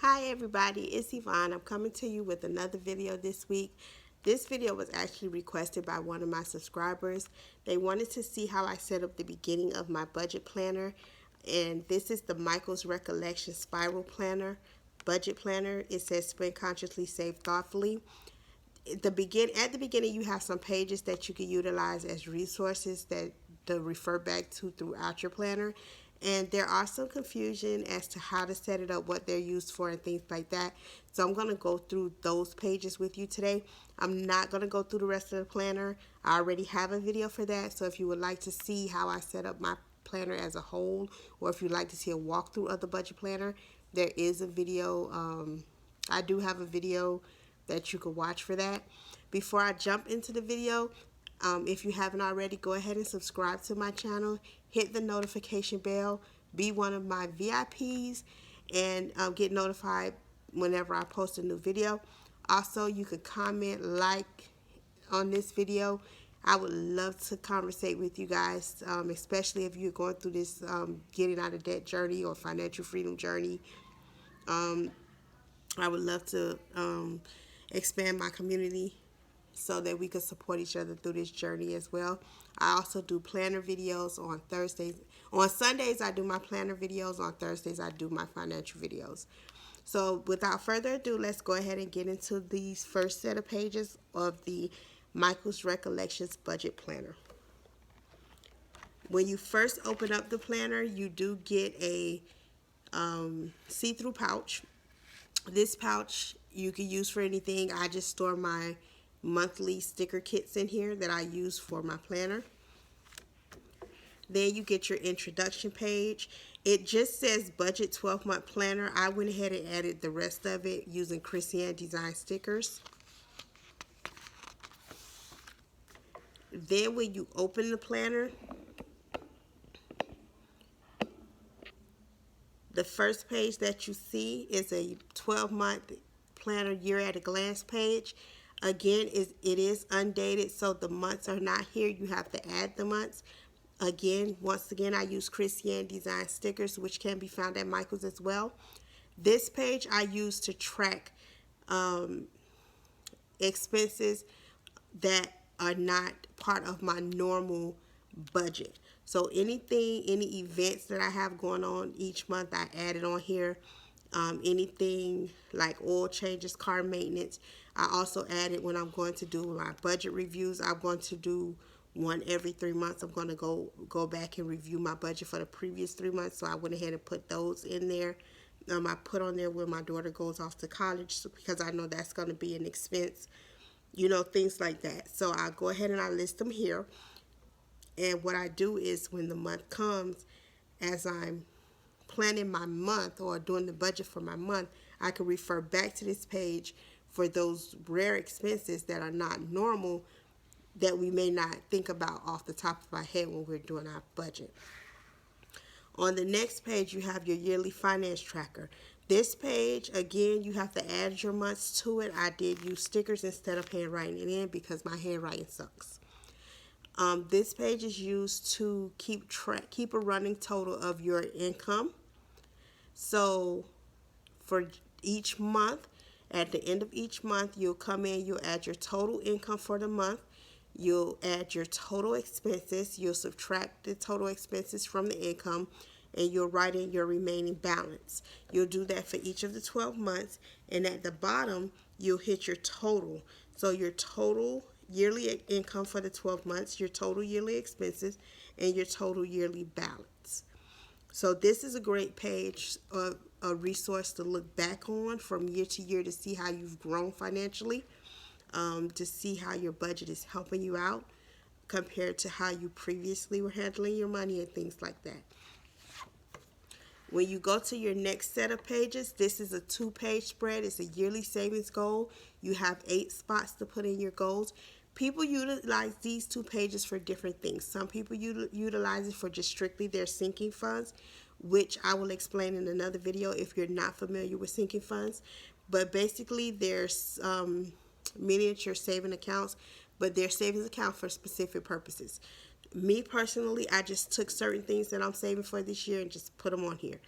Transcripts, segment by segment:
Hi everybody, it's Yvonne. I'm coming to you with another video this week. This video was actually requested by one of my subscribers. They wanted to see how I set up the beginning of my budget planner. And this is the Michael's Recollections Spiral Planner, Budget Planner. It says spend consciously, save thoughtfully. At the beginning you have some pages that you can utilize as resources that to refer back to throughout your planner, and there are some confusion as to how to set it up, what they're used for, and things like that. So I'm going to go through those pages with you today. I'm not going to go through the rest of the planner. I already have a video for that, so if you would like to see how I set up my planner as a whole, or if you'd like to see a walkthrough of the budget planner, there is a video. I do have a video that you can watch for that. Before I jump into the video, if you haven't already, go ahead and subscribe to my channel, hit the notification bell, be one of my VIPs, and get notified whenever I post a new video. Also, you could comment, like on this video. I would love to conversate with you guys, especially if you're going through this getting out of debt journey or financial freedom journey. I would love to expand my community so that we could support each other through this journey as well. I also do planner videos on Thursdays. On Sundays, I do my planner videos. On Thursdays, I do my financial videos. So without further ado, let's go ahead and get into these first set of pages of the Michael's Recollections Budget Planner. When you first open up the planner, you do get a see-through pouch. This pouch you can use for anything. I just store my monthly sticker kits in here that I use for my planner. Then you get your introduction page. It just says budget 12-month planner. I went ahead and added the rest of it using Christian design stickers. Then when you open the planner, the first page that you see is a 12-month planner year at a glance page. Again, it is undated, so the months are not here. You have to add the months. Again, once again, I use Christian design stickers, which can be found at Michael's as well. This page I use to track expenses that are not part of my normal budget. So anything, any events that I have going on each month, I add it on here. Anything like oil changes, car maintenance, I also add it when I'm going to do my budget reviews. I'm going to do one every 3 months. I'm going to go back and review my budget for the previous 3 months. So I went ahead and put those in there. I put on there when my daughter goes off to college because I know that's going to be an expense, things like that. So I go ahead and I list them here. And what I do is when the month comes, as I'm planning my month or doing the budget for my month, I can refer back to this page for those rare expenses that are not normal that we may not think about off the top of our head when we're doing our budget. On the next page, you have your yearly finance tracker. This page, again, you have to add your months to it. I did use stickers instead of handwriting it in because my handwriting sucks. This page is used to keep a running total of your income. So for each month, at the end of each month, you'll come in, you'll add your total income for the month, you'll add your total expenses, you'll subtract the total expenses from the income, and you'll write in your remaining balance. You'll do that for each of the 12 months, and at the bottom, you'll hit your total. So your total yearly income for the 12 months, your total yearly expenses, and your total yearly balance. So this is a great page, a resource to look back on from year to year to see how you've grown financially, to see how your budget is helping you out compared to how you previously were handling your money and things like that. When you go to your next set of pages, this is a 2-page spread. It's a yearly savings goal. You have 8 spots to put in your goals. People utilize these 2 pages for different things. Some people utilize it for just strictly their sinking funds, which I will explain in another video if you're not familiar with sinking funds. But basically, there's miniature saving accounts, but they're savings accounts for specific purposes. Me personally, I just took certain things that I'm saving for this year and just put them on here.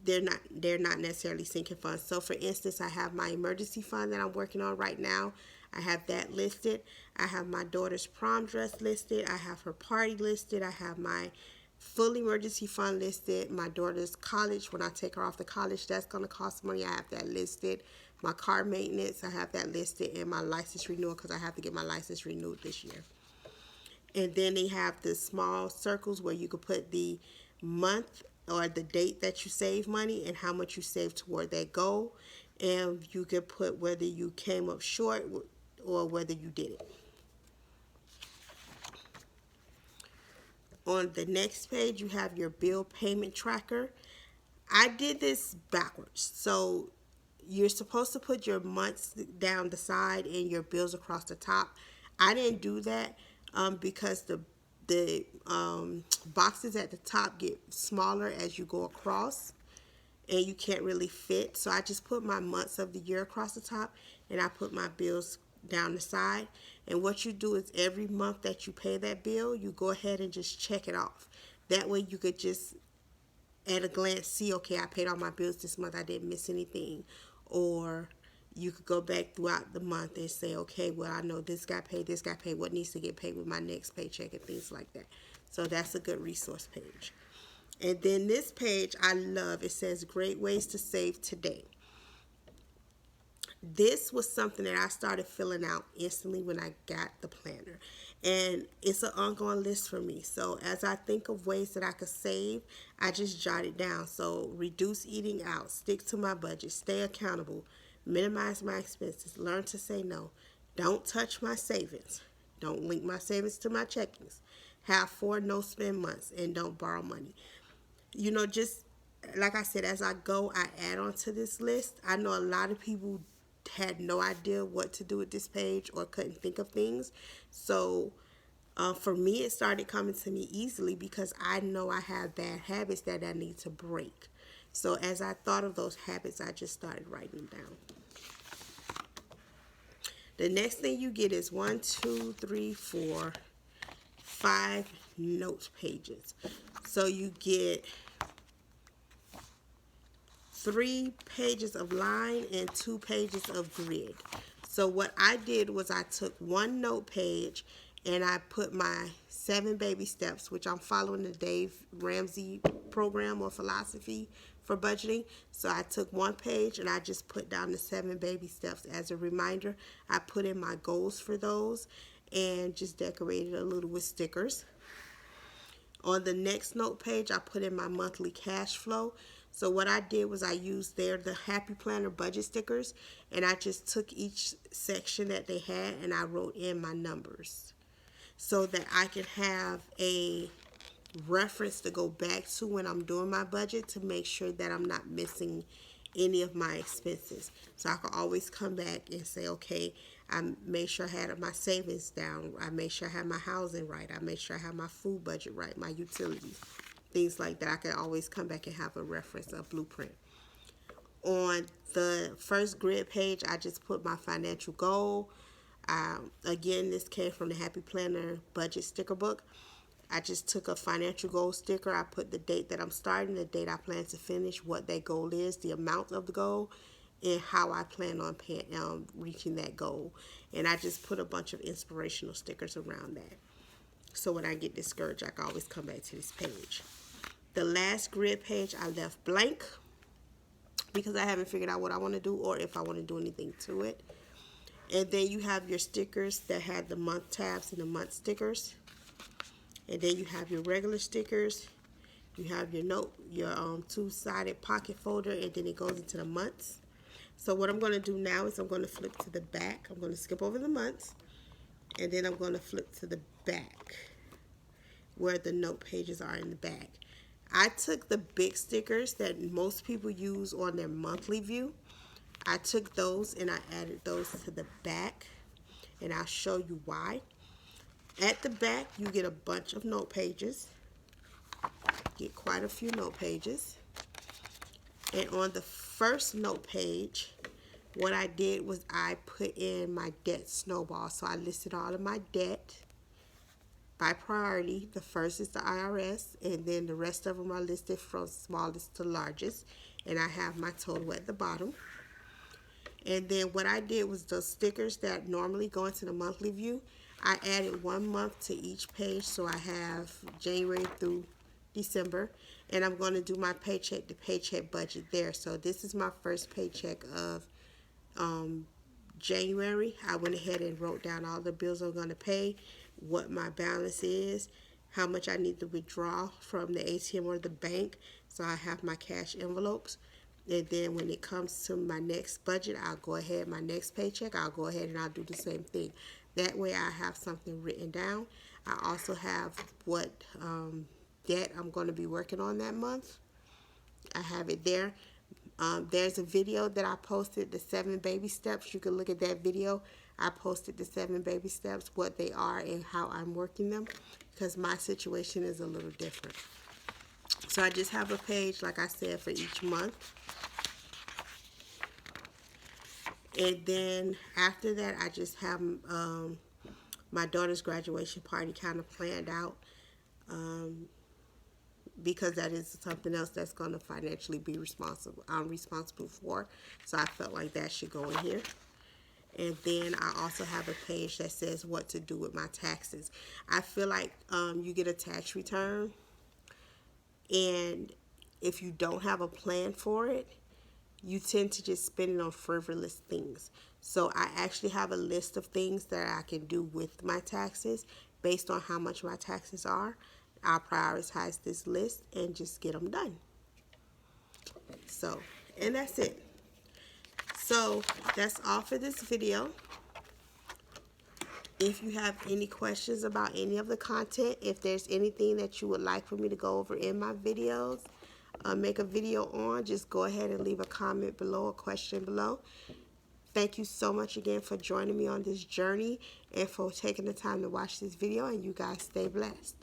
they're not necessarily sinking funds. So for instance, I have my emergency fund that I'm working on right now. I have that listed. I have my daughter's prom dress listed. I have her party listed. I have my full emergency fund listed. My daughter's college, when I take her off to college, that's going to cost money. I have that listed. My car maintenance, I have that listed. And my license renewal, because I have to get my license renewed this year. And then they have the small circles where you could put the month or the date that you save money and how much you save toward that goal. And you could put whether you came up short or whether you did it. On the next page, you have your bill payment tracker. I did this backwards. So you're supposed to put your months down the side and your bills across the top. I didn't do that because the boxes at the top get smaller as you go across, and you can't really fit. So I just put my months of the year across the top, and I put my bills down the side. And what you do is every month that you pay that bill, you go ahead and just check it off. That way you could just at a glance see, okay, I paid all my bills this month, I didn't miss anything. Or you could go back throughout the month and say, okay, well, I know this got paid, what needs to get paid with my next paycheck, and things like that. So that's a good resource page. And then this page I love. It says great ways to save today. This was something that I started filling out instantly when I got the planner. And it's an ongoing list for me. So as I think of ways that I could save, I just jot it down. So reduce eating out, stick to my budget, stay accountable, minimize my expenses, learn to say no, don't touch my savings, don't link my savings to my checkings, have 4 no spend months, and don't borrow money. Just like I said, as I go, I add on to this list. I know a lot of people had no idea what to do with this page or couldn't think of things. So for me, it started coming to me easily because I know I have bad habits that I need to break. So as I thought of those habits, I just started writing them down. The next thing you get is 1, 2, 3, 4, 5 note pages. So you get 3 pages of line and 2 pages of grid. So what I did was I took one note page and I put my 7 baby steps, which I'm following the Dave Ramsey program or philosophy for budgeting. So I took one page and I just put down the 7 baby steps as a reminder. I put in my goals for those and just decorated a little with stickers. On the next note page, I put in my monthly cash flow. So what I did was I used the Happy Planner budget stickers, and I just took each section that they had and I wrote in my numbers so that I could have a reference to go back to when I'm doing my budget to make sure that I'm not missing any of my expenses. So I could always come back and say, okay, I made sure I had my savings down. I made sure I had my housing right. I made sure I had my food budget right, my utilities, things like that. I could always come back and have a reference, a blueprint. On the first grid page, I just put my financial goal. Again, this came from the Happy Planner budget sticker book. I just took a financial goal sticker. I put the date that I'm starting, the date I plan to finish, what that goal is, the amount of the goal, and how I plan on reaching that goal. And I just put a bunch of inspirational stickers around that. So when I get discouraged, I can always come back to this page. The last grid page I left blank because I haven't figured out what I want to do or if I want to do anything to it. And then you have your stickers that had the month tabs and the month stickers. And then you have your regular stickers. You have your two-sided pocket folder, and then it goes into the months. So what I'm going to do now is I'm going to flip to the back. I'm going to skip over the months, and then I'm going to flip to the back where the note pages are in the back. I took the big stickers that most people use on their monthly view. I took those and I added those to the back, and I'll show you why. At the back, you get a bunch of note pages. Get quite a few note pages. And on the first note page, what I did was I put in my debt snowball. So I listed all of my debt. by priority. The first is the IRS, and then the rest of them are listed from smallest to largest, and I have my total at the bottom. And then what I did was the stickers that normally go into the monthly view, I added 1 month to each page, so I have January through December, and I'm going to do my paycheck to paycheck budget there. So this is my first paycheck of January. I went ahead and wrote down all the bills I'm going to pay, what my balance is, how much I need to withdraw from the ATM or the bank, so I have my cash envelopes. And then when it comes to my next budget, I'll go ahead, my next paycheck, I'll go ahead and I'll do the same thing. That way I have something written down. I also have what debt I'm going to be working on that month. I have it there. There's a video that I posted, the 7 baby steps. You can look at that video. I posted the 7 baby steps, what they are and how I'm working them, because my situation is a little different. So I just have a page, like I said, for each month. And then after that, I just have my daughter's graduation party kind of planned out, because that is something else that's going to financially be I'm responsible for. So I felt like that should go in here. And then I also have a page that says what to do with my taxes. I feel like you get a tax return, and if you don't have a plan for it, you tend to just spend it on frivolous things. So I actually have a list of things that I can do with my taxes based on how much my taxes are. I'll prioritize this list and just get them done. So, and that's it. So that's all for this video. If you have any questions about any of the content, if there's anything that you would like for me to go over in my videos, make a video on, just go ahead and leave a comment below, a question below. Thank you so much again for joining me on this journey and for taking the time to watch this video, and you guys stay blessed.